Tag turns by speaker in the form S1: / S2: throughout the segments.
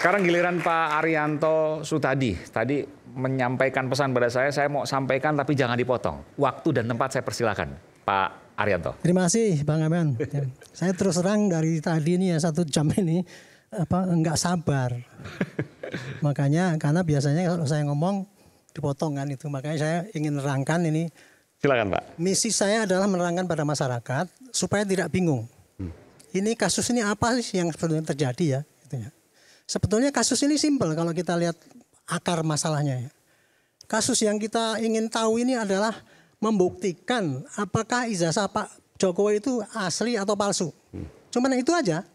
S1: Sekarang giliran Pak Arianto Sutadi. Tadi menyampaikan pesan pada saya mau sampaikan tapi jangan dipotong. Waktu dan tempat saya persilakan, Pak Arianto.
S2: Terima kasih Bang Aman. Saya terus terang dari tadi ini ya 1 jam ini enggak sabar. Makanya karena biasanya kalau saya ngomong dipotong kan itu. Makanya saya ingin nerangkan ini.
S1: Silakan Pak.
S2: Misi saya adalah menerangkan pada masyarakat supaya tidak bingung. Ini kasus ini apa sih yang sebenarnya terjadi ya? Gitu ya. Sebetulnya kasus ini simpel kalau kita lihat akar masalahnya ya. Kasus yang kita ingin tahu ini adalah membuktikan apakah ijazah Pak Jokowi itu asli atau palsu. Cuman itu aja.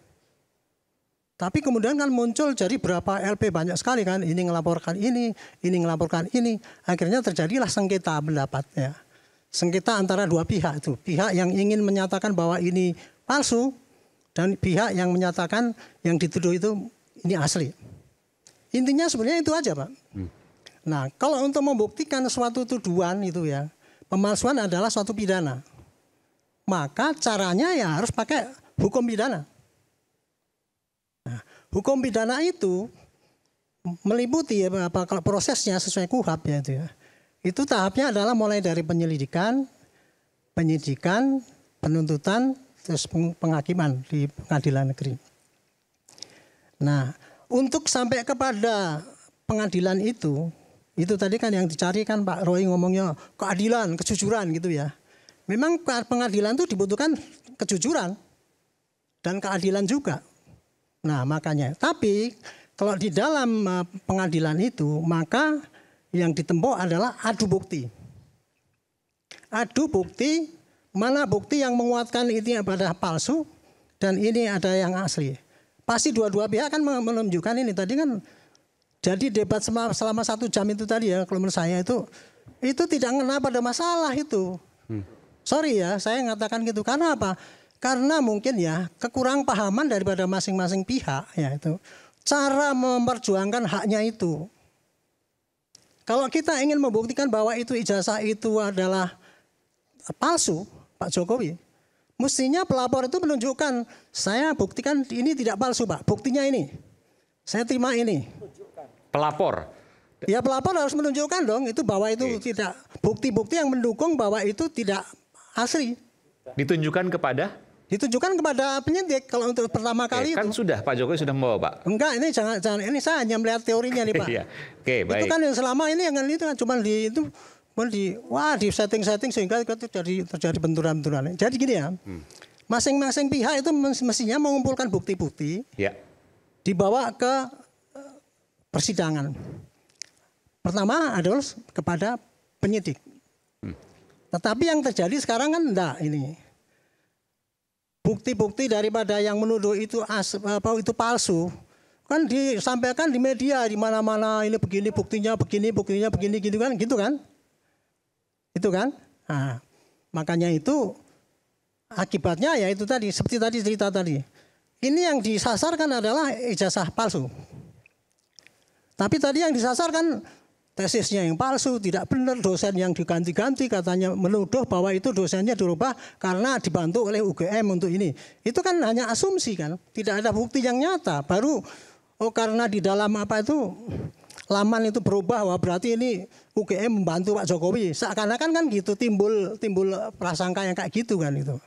S2: Tapi kemudian kan muncul jadi berapa LP banyak sekali kan. Ini ngelaporkan ini ngelaporkan ini. Akhirnya terjadilah sengketa pendapat ya. Sengketa antara dua pihak itu. Pihak yang ingin menyatakan bahwa ini palsu dan pihak yang menyatakan yang dituduh itu ini asli. Intinya sebenarnya itu aja Pak. Nah kalau untuk membuktikan suatu tuduhan itu ya. Pemalsuan adalah suatu pidana. Maka caranya ya harus pakai hukum pidana. Nah, hukum pidana itu meliputi ya, kalau prosesnya sesuai KUHP ya itu ya. Itu tahapnya adalah mulai dari penyelidikan, penyidikan, penuntutan, terus penghakiman di pengadilan negeri. Nah, untuk sampai kepada pengadilan itu tadi kan yang dicari kan Pak Roy ngomongnya keadilan, kejujuran gitu ya. Memang pengadilan itu dibutuhkan kejujuran dan keadilan juga. Nah makanya, tapi kalau di dalam pengadilan itu maka yang ditempuh adalah adu bukti. Adu bukti, mana bukti yang menguatkan ini pada palsu dan ini ada yang asli. Pasti dua-dua pihak kan menunjukkan ini tadi kan. Jadi debat selama 1 jam itu tadi ya, kalau menurut saya itu tidak ngena pada masalah itu. Sorry ya, saya mengatakan gitu. Karena apa? Karena mungkin ya kekurang pahaman daripada masing-masing pihak ya itu. Cara memperjuangkan haknya itu. Kalau kita ingin membuktikan bahwa itu ijazah itu adalah palsu, Pak Jokowi, mestinya pelapor itu menunjukkan, saya buktikan ini tidak palsu Pak, buktinya ini. Saya terima ini.
S1: Pelapor.
S2: Ya pelapor harus menunjukkan dong itu bahwa itu tidak bukti-bukti yang mendukung bahwa itu tidak asli.
S1: Ditunjukkan kepada?
S2: Ditunjukkan kepada penyidik kalau untuk pertama kali
S1: kan
S2: itu.
S1: Sudah Pak Jokowi sudah membawa Pak.
S2: Enggak, ini jangan ini saya hanya melihat teorinya nih Pak.
S1: Oke, baik.
S2: Itu kan yang selama ini yang itu kan cuma di setting sehingga itu terjadi benturan-benturan. Jadi gini ya. Masing-masing pihak itu mestinya mengumpulkan bukti-bukti. Ya. Dibawa ke persidangan. Pertama adalah kepada penyidik. Tetapi yang terjadi sekarang kan enggak ini. Bukti-bukti daripada yang menuduh itu itu palsu kan disampaikan di media di mana-mana ini begini buktinya begini gitu kan. Itu kan? Nah, makanya itu akibatnya ya itu tadi seperti tadi cerita tadi. Ini yang disasarkan adalah ijazah palsu. Tapi tadi yang disasar kan tesisnya yang palsu, tidak benar, dosen yang diganti-ganti katanya menuduh bahwa itu dosennya dirubah karena dibantu oleh UGM untuk ini. Itu kan hanya asumsi kan, tidak ada bukti yang nyata. Baru karena di dalam laman itu berubah, wah berarti ini UGM membantu Pak Jokowi. Seakan-akan kan gitu timbul prasangka yang kayak gitu kan itu.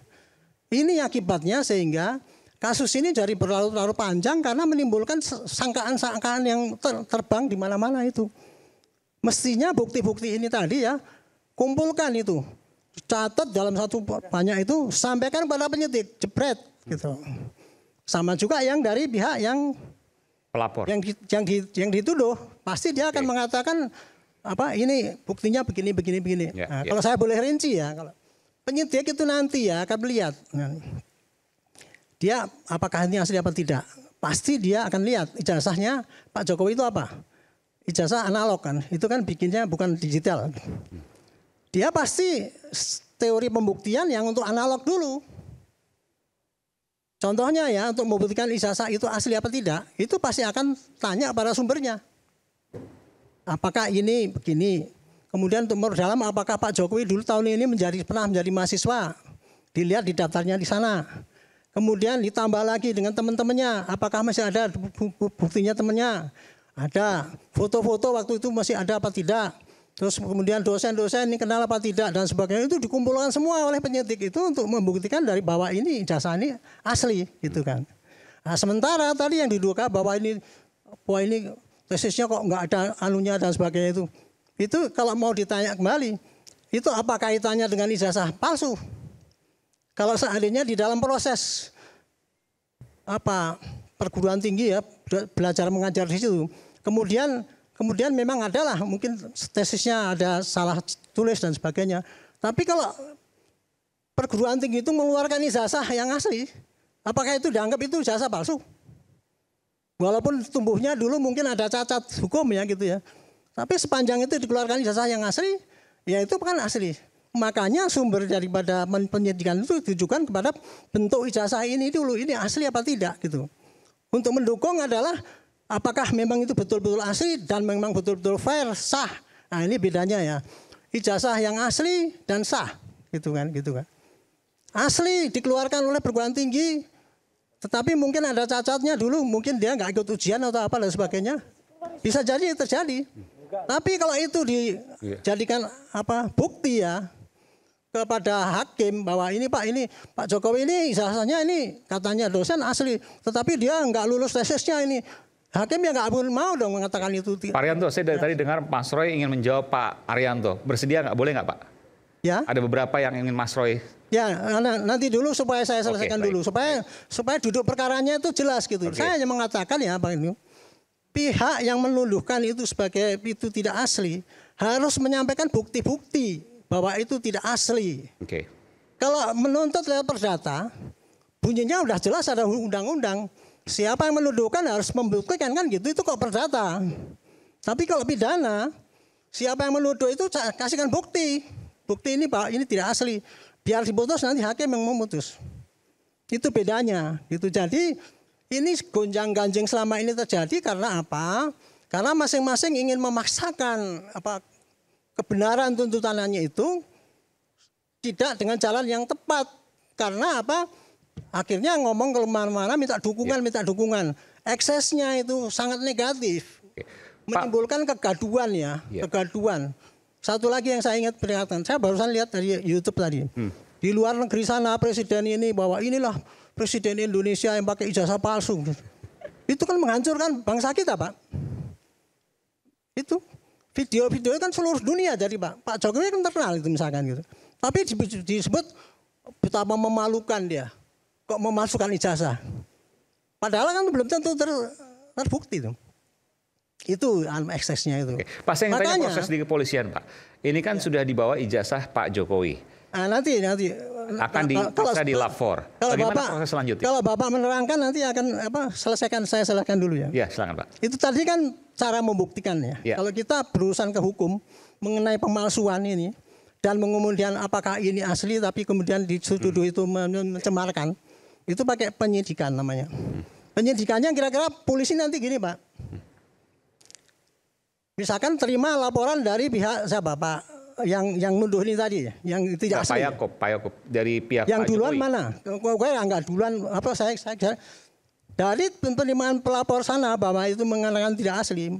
S2: Ini akibatnya sehingga kasus ini jadi berlarut-larut panjang karena menimbulkan sangkaan-sangkaan yang terbang di mana-mana itu. Mestinya bukti-bukti ini tadi ya, kumpulkan itu. Catat dalam satu banyak itu, sampaikan kepada penyidik, jebret gitu. Sama juga yang dari pihak yang
S1: pelapor.
S2: Yang dituduh, pasti dia akan mengatakan ini buktinya begini. Ya, kalau saya boleh rinci ya, kalau penyidik itu nanti ya akan melihat. Dia apakah ini asli apa tidak? Pasti dia akan lihat ijazahnya Pak Jokowi itu apa? Ijazah analog kan, itu kan bikinnya bukan digital. Dia pasti teori pembuktian yang untuk analog dulu. Contohnya ya untuk membuktikan ijazah itu asli apa tidak, itu pasti akan tanya pada sumbernya. Apakah ini begini? Kemudian untuk dalam apakah Pak Jokowi dulu tahun ini pernah menjadi mahasiswa? Dilihat di daftarnya di sana. Kemudian ditambah lagi dengan teman-temannya, apakah masih ada buktinya temannya? Ada. Foto-foto waktu itu masih ada apa tidak? Terus kemudian dosen-dosen ini kenal apa tidak dan sebagainya, itu dikumpulkan semua oleh penyidik itu untuk membuktikan dari bahwa ini ijazah ini asli gitu kan. Nah, sementara tadi yang diduga bahwa ini tesisnya kok nggak ada anunya dan sebagainya itu kalau mau ditanya kembali, itu apa kaitannya dengan ijazah palsu? Kalau seandainya di dalam proses perguruan tinggi ya, belajar mengajar di situ, kemudian memang adalah mungkin tesisnya ada salah tulis dan sebagainya. Tapi kalau perguruan tinggi itu mengeluarkan ijazah yang asli, apakah itu dianggap itu ijazah palsu? Walaupun tumbuhnya dulu mungkin ada cacat hukum ya gitu ya. Tapi sepanjang itu dikeluarkan ijazah yang asli, ya itu kan asli. Makanya sumber daripada penyidikan itu ditujukan kepada bentuk ijazah ini dulu, ini asli apa tidak gitu. Untuk mendukung adalah apakah memang itu betul-betul asli dan memang betul-betul fair, sah. Nah ini bedanya ya. Ijazah yang asli dan sah gitu kan. Asli dikeluarkan oleh perguruan tinggi, tetapi mungkin ada cacatnya dulu, mungkin dia nggak ikut ujian atau apa dan sebagainya. Bisa jadi terjadi. Tapi kalau itu dijadikan bukti ya kepada hakim bahwa ini Pak Jokowi ini ijazahnya ini katanya dosen asli, tetapi dia nggak lulus tesisnya ini. Hakim ya nggak mau dong mengatakan itu.
S1: Pak Arianto, saya dari tadi dengar Mas Roy ingin menjawab Pak Arianto. Bersedia nggak? Boleh nggak Pak?
S2: Ya.
S1: Ada beberapa yang ingin Mas Roy.
S2: Ya, nanti dulu supaya saya selesaikan dulu, supaya duduk perkaranya itu jelas gitu. Saya hanya mengatakan ya Pak ini, pihak yang menuduhkan itu sebagai itu tidak asli harus menyampaikan bukti-bukti bahwa itu tidak asli. Kalau menuntut lewat perdata, bunyinya udah jelas ada undang-undang. Siapa yang menuduhkan harus membuktikan kan gitu, itu kok perdata. Tapi kalau pidana, siapa yang menuduh itu kasihkan bukti. Bukti ini bahwa ini tidak asli. Biar diputus nanti hakim yang memutus. Itu bedanya. Gitu. Jadi ini gonjang-ganjing selama ini terjadi karena apa? Karena masing-masing ingin memaksakan kebenaran tuntutannya itu tidak dengan jalan yang tepat. Karena apa? Akhirnya ngomong ke mana-mana minta dukungan. Eksesnya itu sangat negatif. Menimbulkan kegaduhan ya. Kegaduhan. Satu lagi yang saya ingat peringatan. Saya barusan lihat dari YouTube tadi. Di luar negeri sana presiden ini bahwa inilah presiden Indonesia yang pakai ijazah palsu. Itu kan menghancurkan bangsa kita, Pak. Itu video-video kan seluruh dunia jadi Pak Jokowi kan terkenal itu misalkan gitu. Tapi disebut betapa memalukan dia. Kok memasukkan ijazah. Padahal kan belum tentu terbukti tuh. Itu eksesnya itu.
S1: Pak, saya ingin tanya proses di kepolisian, Pak. Ini kan sudah dibawa ijazah Pak Jokowi.
S2: Nanti
S1: akan dipaksa di lapor. Bagaimana proses selanjutnya?
S2: Kalau Bapak menerangkan nanti akan saya selesaikan dulu ya.
S1: Ya, silakan Pak.
S2: Itu tadi kan cara membuktikan ya. Kalau kita berurusan ke hukum mengenai pemalsuan ini dan kemudian apakah ini asli tapi kemudian dituduh itu mencemarkan, itu pakai penyidikan namanya. Penyidikannya kira-kira polisi nanti gini Pak. Misalkan terima laporan dari pihak siapa Pak yang nuduh ini tadi, yang tidak asli.
S1: Pak Yaakob dari pihak
S2: yang
S1: Pak
S2: duluan
S1: Jokowi.
S2: Mana? Gue enggak duluan saya dari penerimaan pelapor sana bahwa itu mengatakan tidak asli.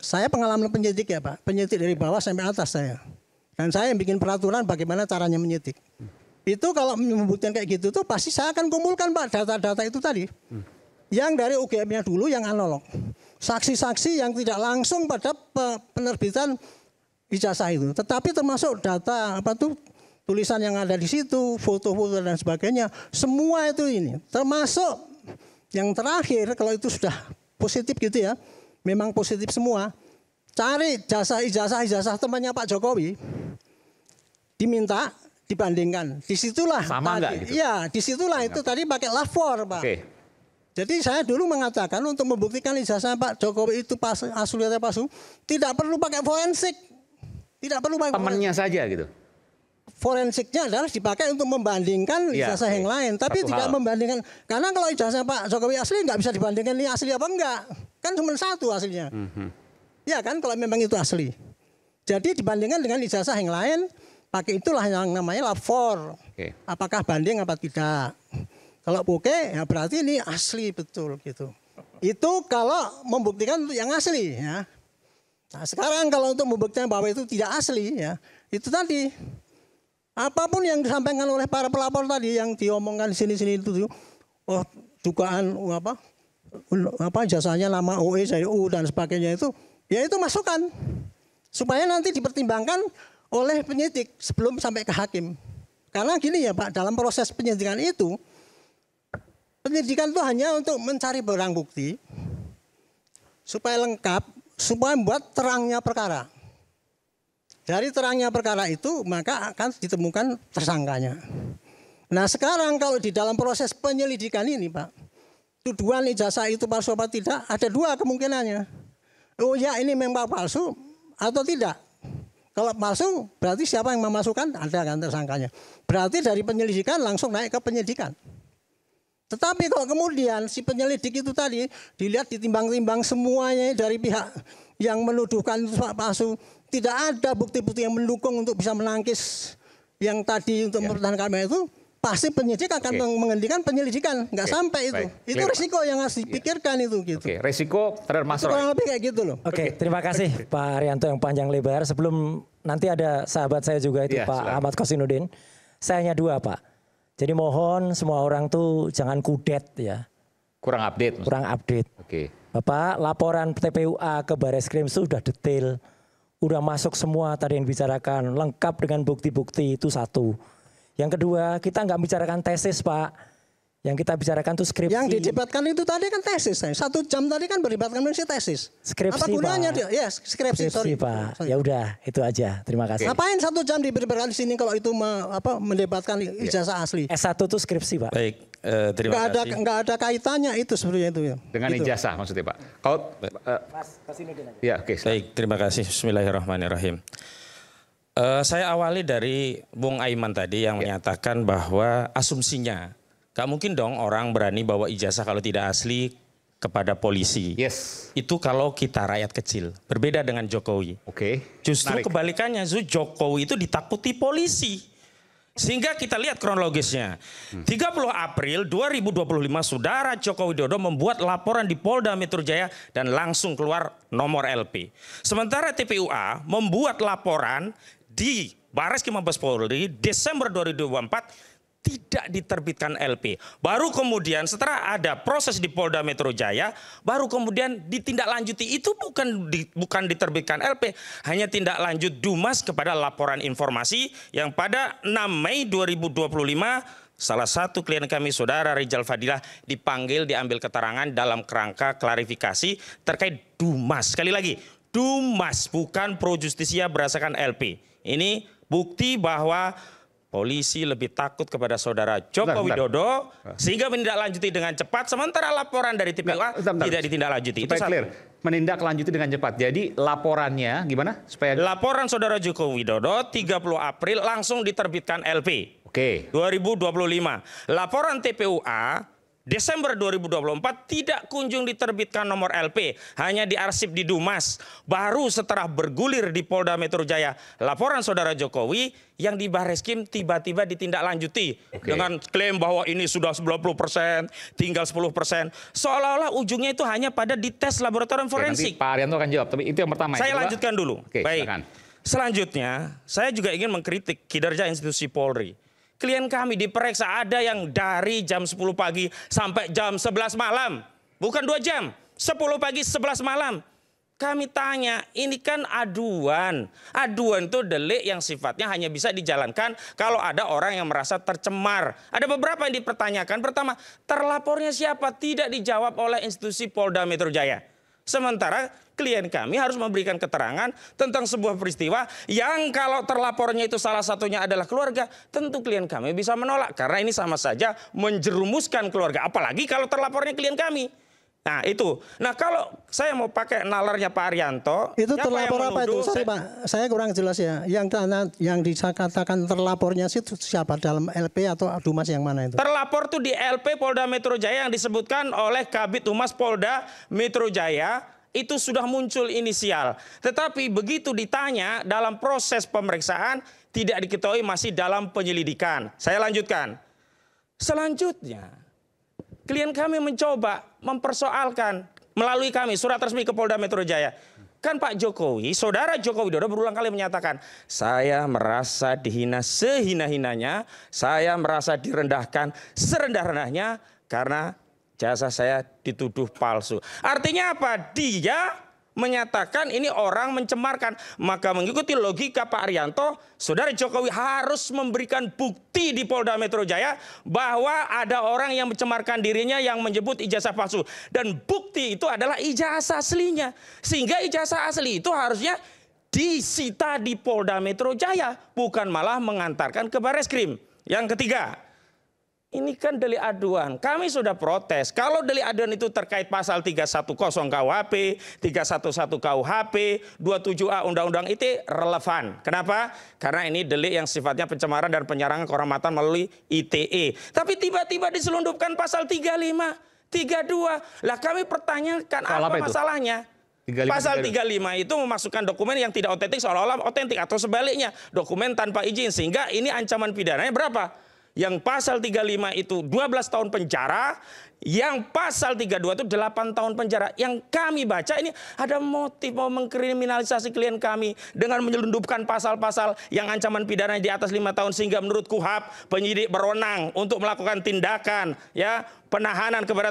S2: Saya pengalaman penyidik ya Pak, penyidik dari bawah sampai atas saya. Dan saya yang bikin peraturan bagaimana caranya menyidik. Itu kalau membuktikan kayak gitu tuh pasti saya akan kumpulkan Pak data-data itu tadi. Yang dari UGM-nya dulu yang analog. Saksi-saksi yang tidak langsung pada penerbitan ijazah itu. Tetapi termasuk data tulisan yang ada di situ, foto-foto dan sebagainya. Semua itu ini. Termasuk yang terakhir kalau itu sudah positif gitu ya. Memang positif semua. Cari ijazah temannya Pak Jokowi. Diminta, dibandingkan. Disitulah.
S1: Sama enggak gitu?
S2: Iya, disitulah itu tadi pakai lapor Pak. Jadi saya dulu mengatakan untuk membuktikan ijazah Pak Jokowi itu asli atau palsu, tidak perlu pakai forensik. Tidak perlu pakai
S1: temannya saja gitu.
S2: Forensiknya adalah dipakai untuk membandingkan ijazah yang lain. Tapi tidak membandingkan. Karena kalau ijazah Pak Jokowi asli nggak bisa dibandingkan ini asli apa enggak. Kan cuma satu aslinya. Ya kan kalau memang itu asli. Jadi dibandingkan dengan ijazah yang lain, pakai itulah yang namanya lapor.
S1: Oke.
S2: Apakah banding apa tidak. Kalau bokeh ya berarti ini asli betul gitu. Itu kalau membuktikan yang asli ya. Nah sekarang kalau untuk membuktikan bahwa itu tidak asli ya, itu tadi apapun yang disampaikan oleh para pelapor tadi yang diomongkan sini-sini itu, oh dugaan apa jasanya nama OE saya U dan sebagainya itu, ya itu masukan supaya nanti dipertimbangkan oleh penyidik sebelum sampai ke hakim. Karena gini ya Pak, dalam proses penyidikan itu, penyidikan itu hanya untuk mencari barang bukti supaya lengkap, supaya membuat terangnya perkara. Dari terangnya perkara itu maka akan ditemukan tersangkanya. Nah sekarang kalau di dalam proses penyelidikan ini Pak, tuduhan ijazah itu palsu apa tidak, ada dua kemungkinannya. Oh ya ini memang palsu atau tidak. Kalau palsu berarti siapa yang memasukkan, ada kan tersangkanya. Berarti dari penyelidikan langsung naik ke penyidikan. Tetapi kalau kemudian si penyelidik itu tadi dilihat ditimbang-timbang semuanya dari pihak yang menuduhkan itu palsu, tidak ada bukti-bukti yang mendukung untuk bisa menangkis yang tadi untuk mempertahankan itu, pasti penyidik akan menghentikan penyelidikan, nggak sampai itu.
S1: Baik.
S2: Itu risiko yang harus dipikirkan itu gitu.
S1: Oke, resiko terhadap Mas Roy.
S2: Kurang lebih kayak gitu loh.
S3: Oke, terima kasih Pak Haryanto yang panjang lebar. Sebelum nanti ada sahabat saya juga itu
S1: Iya,
S3: Pak
S1: silakan.
S3: Ahmad Kosinudin. Saya hanya dua Pak. Jadi mohon semua orang tuh jangan kudet ya,
S1: Kurang update. Mas.
S3: kurang update.
S1: Oke.
S3: Bapak, laporan TPUA ke Bareskrim sudah detail. Udah masuk semua tadi yang dibicarakan, lengkap dengan bukti-bukti, itu satu. Yang kedua, kita nggak bicarakan tesis Pak. Yang kita bicarakan tuh skripsi.
S2: Yang didebatkan itu tadi kan tesis. 1 jam tadi kan berdebatkan mengenai tesis.
S3: Skripsi,
S2: apa gunanya
S3: Pak.
S2: dia? Ya skripsi, sorry.
S3: Pak.
S2: Sorry.
S3: Ya udah, itu aja. Terima kasih.
S2: Ngapain 1 jam diberdebatkan di sini kalau itu mendebatkan ijazah asli?
S3: S1 tuh skripsi Pak.
S4: Baik, terima kasih.
S2: Nggak ada kaitannya itu sebenarnya itu ya.
S1: Dengan
S2: Gitu.
S1: ijazah maksudnya Pak. Kalau
S3: Mas Kosinudin aja.
S1: ya oke.
S4: Baik, terima kasih. Bismillahirrahmanirrahim. Saya awali dari Bung Aiman tadi yang menyatakan bahwa asumsinya, gak mungkin dong orang berani bawa ijazah kalau tidak asli kepada polisi.
S1: Yes.
S4: Itu kalau kita rakyat kecil. Berbeda dengan Jokowi.
S1: Oke.
S4: Justru
S1: Menarik.
S4: kebalikannya, Jokowi itu ditakuti polisi. Sehingga kita lihat kronologisnya. 30 April 2025 Saudara Joko Widodo membuat laporan di Polda Metro Jaya dan langsung keluar nomor LP. Sementara TPUA membuat laporan di Bareskrim Mabes Polri Desember 2024 tidak diterbitkan LP. Baru kemudian setelah ada proses di Polda Metro Jaya, baru kemudian ditindaklanjuti. Itu bukan diterbitkan LP, hanya tindak lanjut Dumas kepada laporan informasi yang pada 6 Mei 2025 salah satu klien kami Saudara Rizal Fadilah dipanggil diambil keterangan dalam kerangka klarifikasi terkait Dumas. Sekali lagi, Dumas bukan pro justisia berdasarkan LP. Ini bukti bahwa polisi lebih takut kepada Saudara Joko Widodo sehingga menindaklanjuti dengan cepat, sementara laporan dari TPUA tidak ditindaklanjuti.
S1: Supaya
S4: Itu
S1: clear, menindaklanjuti dengan cepat. Jadi laporannya gimana? Supaya
S4: laporan Saudara Joko Widodo 30 April langsung diterbitkan LP.
S1: Oke.
S4: 2025. Laporan TPUA Desember 2024 tidak kunjung diterbitkan nomor LP, hanya diarsip di Dumas. Baru setelah bergulir di Polda Metro Jaya, laporan Saudara Jokowi yang di Bareskrim tiba-tiba ditindaklanjuti dengan klaim bahwa ini sudah 90%, tinggal 10%. Seolah-olah ujungnya itu hanya pada dites laboratorium
S1: Nanti
S4: forensik.
S1: Pak Haryanto akan jawab, tapi itu yang pertama.
S4: Saya
S1: Yang kedua-
S4: lanjutkan dulu.
S1: Oke,
S4: Baik.
S1: silakan.
S4: Selanjutnya, saya juga ingin mengkritik kinerja institusi Polri. Klien kami diperiksa ada yang dari jam 10 pagi sampai jam 11 malam. Bukan 2 jam, 10 pagi 11 malam. Kami tanya, ini kan aduan. Aduan itu delik yang sifatnya hanya bisa dijalankan kalau ada orang yang merasa tercemar. Ada beberapa yang dipertanyakan. Pertama, terlapornya siapa? Tidak dijawab oleh institusi Polda Metro Jaya. Sementara klien kami harus memberikan keterangan tentang sebuah peristiwa yang kalau terlapornya itu salah satunya adalah keluarga, tentu klien kami bisa menolak karena ini sama saja menjerumuskan keluarga, apalagi kalau terlapornya klien kami. Nah itu. Nah kalau saya mau pakai nalarnya Pak Haryanto,
S2: Itu
S4: siapa yang
S2: terlapor apa itu?
S4: menuduh?
S2: Sorry Pak, saya kurang jelas ya. Yang dikatakan terlapornya itu siapa, dalam LP atau Dumas yang mana itu?
S4: Terlapor tuh di LP Polda Metro Jaya yang disebutkan oleh Kabid Humas Polda Metro Jaya. Itu sudah muncul inisial. Tetapi begitu ditanya dalam proses pemeriksaan tidak diketahui masih dalam penyelidikan. Saya lanjutkan. Selanjutnya, klien kami mencoba mempersoalkan melalui kami surat resmi ke Polda Metro Jaya. Kan Pak Jokowi, saudara Joko Widodo berulang kali menyatakan, saya merasa dihina sehina-hinanya, saya merasa direndahkan serendah-rendahnya karena jasa saya dituduh palsu. Artinya apa? Dia menyatakan ini orang mencemarkan. Maka mengikuti logika Pak Arianto, saudara Jokowi harus memberikan bukti di Polda Metro Jaya bahwa ada orang yang mencemarkan dirinya yang menyebut ijazah palsu. Dan bukti itu adalah ijazah aslinya. Sehingga ijazah asli itu harusnya disita di Polda Metro Jaya, bukan malah mengantarkan ke Bareskrim. Yang ketiga, ini kan delik aduan. Kami sudah protes. Kalau delik aduan itu terkait pasal 310 KUHP, 311 KUHP, 27A Undang-Undang ITE relevan. Kenapa? Karena ini delik yang sifatnya pencemaran dan penyerangan kehormatan melalui ITE. Tapi tiba-tiba diselundupkan pasal 35, 32. Lah kami pertanyakan apa masalahnya?
S1: 35,
S4: Pasal 35 itu memasukkan dokumen yang tidak otentik seolah-olah otentik atau sebaliknya. Dokumen tanpa izin. Sehingga ini ancaman pidananya berapa? Yang pasal 35 itu 12 tahun penjara, yang pasal 32 itu 8 tahun penjara. Yang kami baca ini ada motif mau mengkriminalisasi klien kami dengan menyelundupkan pasal-pasal yang ancaman pidana di atas 5 tahun sehingga menurut KUHP penyidik berwenang untuk melakukan tindakan ya penahanan kepada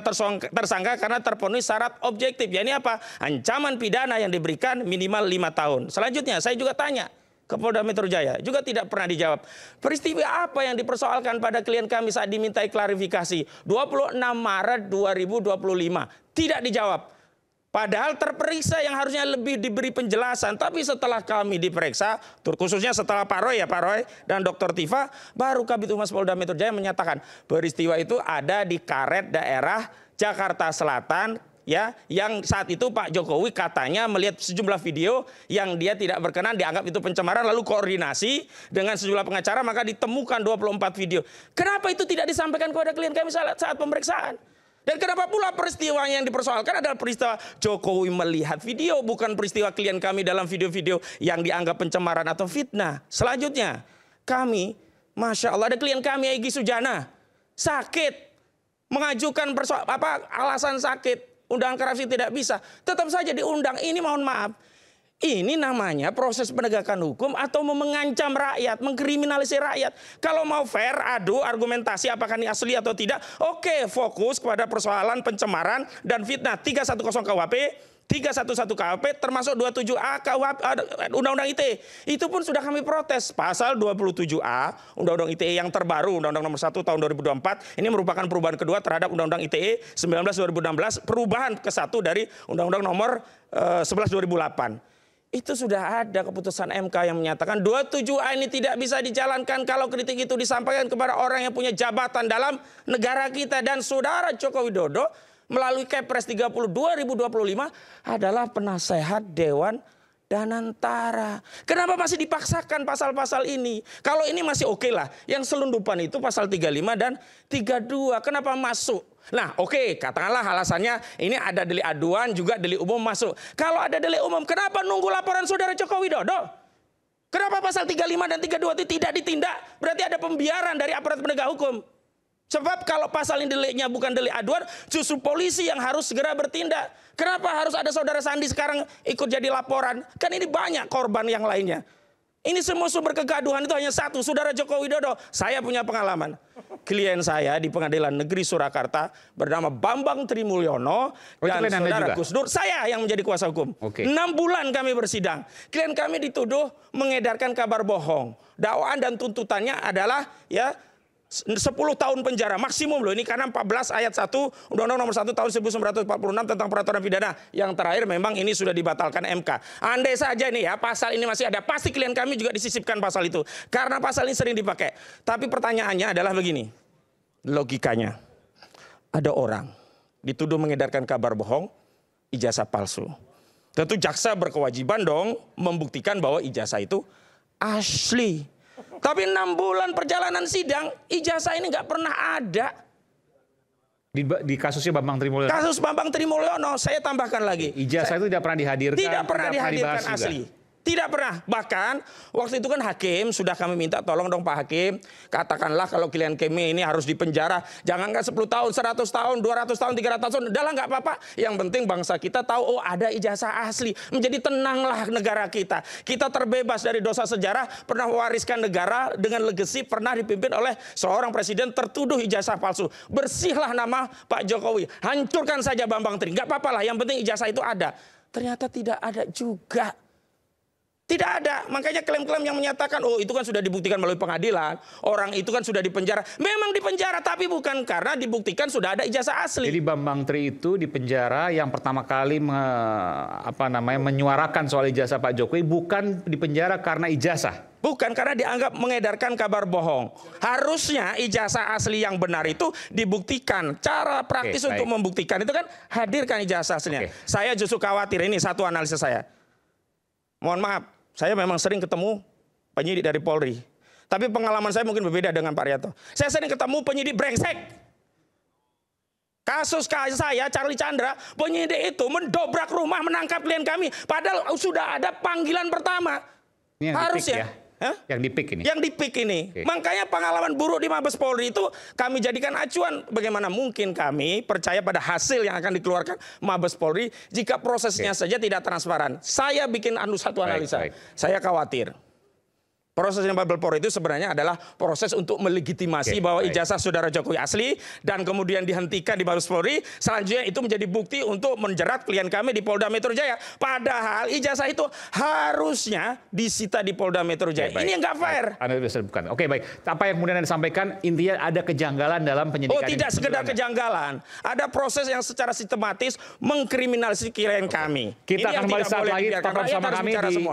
S4: tersangka karena terpenuhi syarat objektif. Ya ini apa? Ancaman pidana yang diberikan minimal 5 tahun. Selanjutnya saya juga tanya ke Polda Metro Jaya, juga tidak pernah dijawab. Peristiwa apa yang dipersoalkan pada klien kami saat dimintai klarifikasi 26 Maret 2025? Tidak dijawab. Padahal terperiksa yang harusnya lebih diberi penjelasan. Tapi setelah kami diperiksa, khususnya setelah Pak Roy dan Dr. Tifa, baru Kabid Humas Polda Metro Jaya menyatakan peristiwa itu ada di Karet daerah Jakarta Selatan, ya, yang saat itu Pak Jokowi katanya melihat sejumlah video yang dia tidak berkenan, dianggap itu pencemaran, lalu koordinasi dengan sejumlah pengacara maka ditemukan 24 video. Kenapa itu tidak disampaikan kepada klien kami saat pemeriksaan? Dan kenapa pula peristiwa yang dipersoalkan adalah peristiwa Jokowi melihat video, bukan peristiwa klien kami dalam video-video yang dianggap pencemaran atau fitnah. Selanjutnya, kami, Masya Allah, ada klien kami Egy Sujana, sakit, mengajukan alasan sakit. Undang korupsi tidak bisa, tetap saja diundang. Ini mohon maaf, ini namanya proses penegakan hukum atau mengancam rakyat, mengkriminalisasi rakyat. Kalau mau fair, adu argumentasi apakah ini asli atau tidak, oke, fokus kepada persoalan pencemaran dan fitnah 310 KUHP, 311 KUHP, termasuk 27A KUHP, Undang-Undang ITE. Itu pun sudah kami protes. Pasal 27A Undang-Undang ITE yang terbaru, Undang-Undang Nomor 1 Tahun 2024, ini merupakan perubahan kedua terhadap Undang-Undang ITE 19/2016, perubahan ke-1 dari Undang-Undang Nomor 11 2008. Itu sudah ada keputusan MK yang menyatakan 27A ini tidak bisa dijalankan kalau kritik itu disampaikan kepada orang yang punya jabatan dalam negara kita. Dan saudara Joko Widodo melalui Kepres 30 2025 adalah penasehat Dewan Danantara. Kenapa masih dipaksakan pasal-pasal ini? Kalau ini masih oke lah. Yang selundupan itu pasal 35 dan 32. Kenapa masuk? Nah oke, katakanlah alasannya ini ada delik aduan juga delik umum masuk. Kalau ada delik umum, kenapa nunggu laporan saudara Joko Widodo? Kenapa pasal 35 dan 32 itu tidak ditindak? Berarti ada pembiaran dari aparat penegak hukum. Sebab kalau pasal ini deliknya bukan delik aduan, justru polisi yang harus segera bertindak. Kenapa harus ada saudara Sandi sekarang ikut jadi laporan? Kan ini banyak korban yang lainnya. Ini semua sumber kegaduhan itu hanya satu, saudara Joko Widodo. Saya punya pengalaman. Klien saya di Pengadilan Negeri Surakarta bernama Bambang Trimulyono dan saudara Gus Dur. Saya yang menjadi kuasa hukum. 6 bulan kami bersidang. Klien kami dituduh mengedarkan kabar bohong. Dakwaan dan tuntutannya adalah ya 10 tahun penjara maksimum loh ini karena 14 ayat 1 Undang-Undang Nomor 1 Tahun 1946 tentang peraturan pidana. Yang terakhir memang ini sudah dibatalkan MK. Andai saja nih ya pasal ini masih ada, pasti klien kami juga disisipkan pasal itu. Karena pasal ini sering dipakai. Tapi pertanyaannya adalah begini. Logikanya. Ada orang dituduh mengedarkan kabar bohong, ijazah palsu. Tentu jaksa berkewajiban dong membuktikan bahwa ijazah itu asli. Tapi 6 bulan perjalanan sidang, ijazah ini nggak pernah ada.
S1: Di kasusnya Bambang Trimulyono.
S4: Kasus Bambang Trimulyono, saya tambahkan lagi.
S1: Ijazah itu tidak pernah dihadirkan.
S4: Tidak pernah dihadirkan asli. Tidak pernah. Bahkan waktu itu kan hakim sudah kami minta tolong dong Pak Hakim. Katakanlah kalau klien kami ini harus dipenjara. Jangankan 10 tahun, 100 tahun, 200 tahun, 300 tahun. Udah lah nggak apa-apa. Yang penting bangsa kita tahu oh ada ijazah asli. Menjadi tenanglah negara kita. Kita terbebas dari dosa sejarah. Pernah mewariskan negara dengan legacy. Pernah dipimpin oleh seorang presiden tertuduh ijazah palsu. Bersihlah nama Pak Jokowi. Hancurkan saja Bambang Tri. Nggak apa-apa lah. Yang penting ijazah itu ada. Ternyata tidak ada juga. Tidak ada. Makanya klaim-klaim yang menyatakan, oh itu kan sudah dibuktikan melalui pengadilan. Orang itu kan sudah dipenjara. Memang dipenjara, tapi bukan karena dibuktikan sudah ada ijazah asli.
S1: Jadi Bambang Tri itu dipenjara yang pertama kali menyuarakan soal ijazah Pak Jokowi bukan dipenjara karena ijazah.
S4: Bukan karena dianggap mengedarkan kabar bohong. Harusnya ijazah asli yang benar itu dibuktikan. Cara praktis untuk membuktikan itu kan hadirkan ijazah aslinya. Saya justru khawatir, ini satu analisa saya. Mohon maaf, saya memang sering ketemu penyidik dari Polri. Tapi pengalaman saya mungkin berbeda dengan Pak Rianto. Saya sering ketemu penyidik brengsek. Kasus saya, Charlie Chandra, penyidik itu mendobrak rumah menangkap klien kami. Padahal sudah ada panggilan pertama.
S1: Ini yang
S4: harusnya.
S1: ya? Yang di PIK ini?
S4: Yang di PIK ini. Makanya pengalaman buruk di Mabes Polri itu kami jadikan acuan. Bagaimana mungkin kami percaya pada hasil yang akan dikeluarkan Mabes Polri jika prosesnya saja tidak transparan. Saya bikin satu analisa. Saya khawatir. Proses Mabes Polri itu sebenarnya adalah proses untuk melegitimasi bahwa ijazah saudara Jokowi asli dan kemudian dihentikan di Mabes Polri. Selanjutnya itu menjadi bukti untuk menjerat klien kami di Polda Metro Jaya. Padahal ijazah itu harusnya disita di Polda Metro Jaya. Ini yang nggak fair.
S1: Anda bisa bukan. Oke, baik. Apa yang kemudian Anda sampaikan intinya ada kejanggalan dalam penyidikan.
S4: Oh, tidak sekedar kejanggalan. Ada proses yang secara sistematis mengkriminalisasi klien kami.
S1: Kita akan kembali saat lagi tetap bersama kami di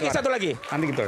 S4: Satu lagi.
S1: Nanti gitu.